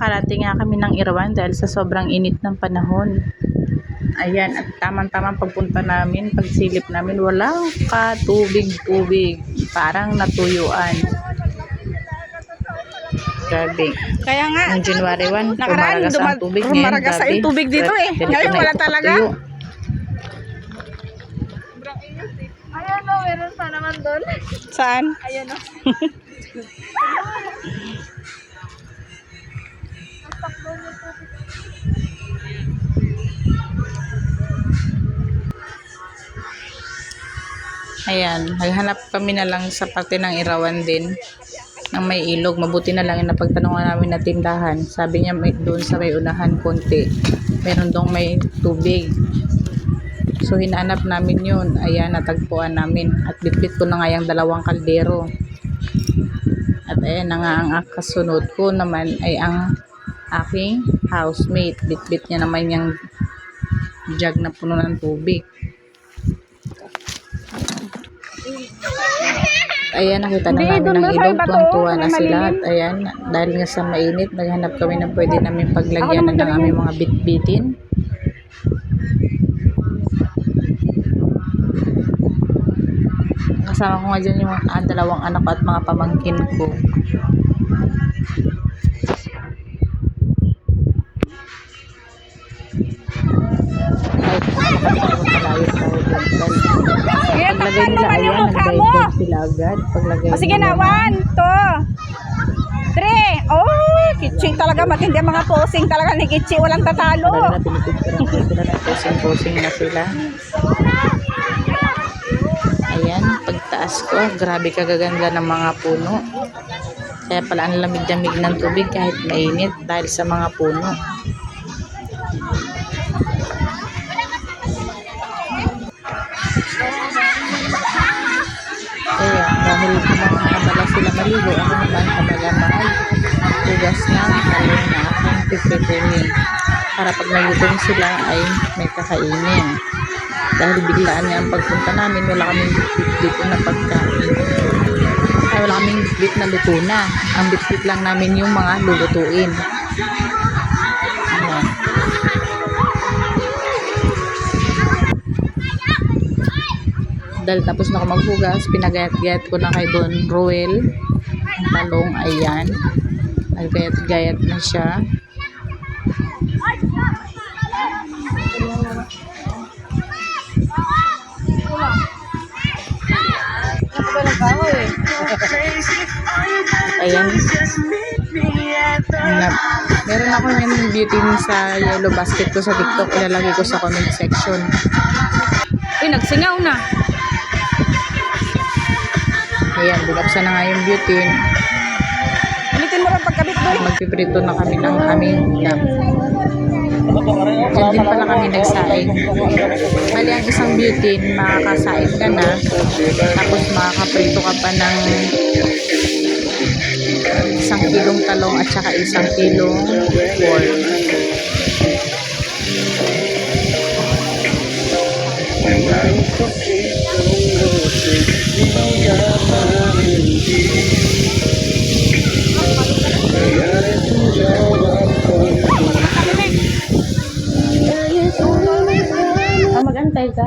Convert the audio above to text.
makarating nga kami ng Irawan dahil sa sobrang init ng panahon. Ayan, at tamang-tamang pagpunta namin, pagsilip namin, walang katubig-tubig. Parang natuyuan. Grabe. Kaya nga, Noong January 1, nakaraan, rumaragas ang tubig. rumaragas sa yung tubig dito eh. Ngayon wala talaga. Ayan o, meron pa naman doon. Saan? Ayan o. Ayan, naghanap kami na lang sa parte ng Irawan din ng may ilog. Mabuti na lang yung napagtanungan namin na tindahan. Sabi niya doon sa may unahan konti, meron dong may tubig. So hinanap namin yun. Ayan, natagpuan namin. At bitbit ko na nga yung 2 kaldero. At ayan na nga ang kasunod ko naman ay ang aking housemate. Bitbit niya naman yung jug na puno ng tubig. Ayan, nakita na namin ng ilog. Tuwang-tuwa na sila. At ayan, dahil nga sa mainit, naghanap kami ng pwede namin paglagyan ng aming mga bitbitin. Kasama ko nga dyan yung 2 anak ko at mga pamangkin ko. Paglagay nila, ayan, nag-dive sila agad. Paglagay Sige na, 1, 2, 3. Oh, Kichi talaga. Matindi ang mga posing talaga ni Kichi. Walang tatalo. Talaga na pinipicturean ko sila. Nag-posing na sila. Ayan, pagtaas ko, grabe kagaganda ng mga puno. Kaya pala ang lamig-lamig ng tubig kahit mainit dahil sa mga puno. Kaya dahil kumakaabala sila maligo, ako naman kabala-mahal. Tugas na talong na aking piprituhin. Para pag nagutom sila ay may kakainin. Dahil biglaan nga ang pagpunta namin, wala kaming bitbit na pagkain. Ay, wala kaming bitbit na luto na. Ang bitbit lang namin yung mga lulutuin. Ayan. Dahil tapos na ako maghugas, pinagayat-gayat ko na kay Don Roel ang talong. Ayan, nagayat-gayat na siya. Ayan, meron ako yung beauty sa yellow basket ko sa TikTok, ilalagay ko sa comment section. Nagsingaw na. Ayan, binuksan na nga yung butane. Ulitin mo lang pagkabit doon. Magpiprito na kami ng aming ulam. Diyan din pala kami nagsaing. Bali, ang isang butane, makakasaing ka na. Tapos makakaprito ka pa ng 1 kilong talong at saka 1 kilong pork. Mag-antay ka?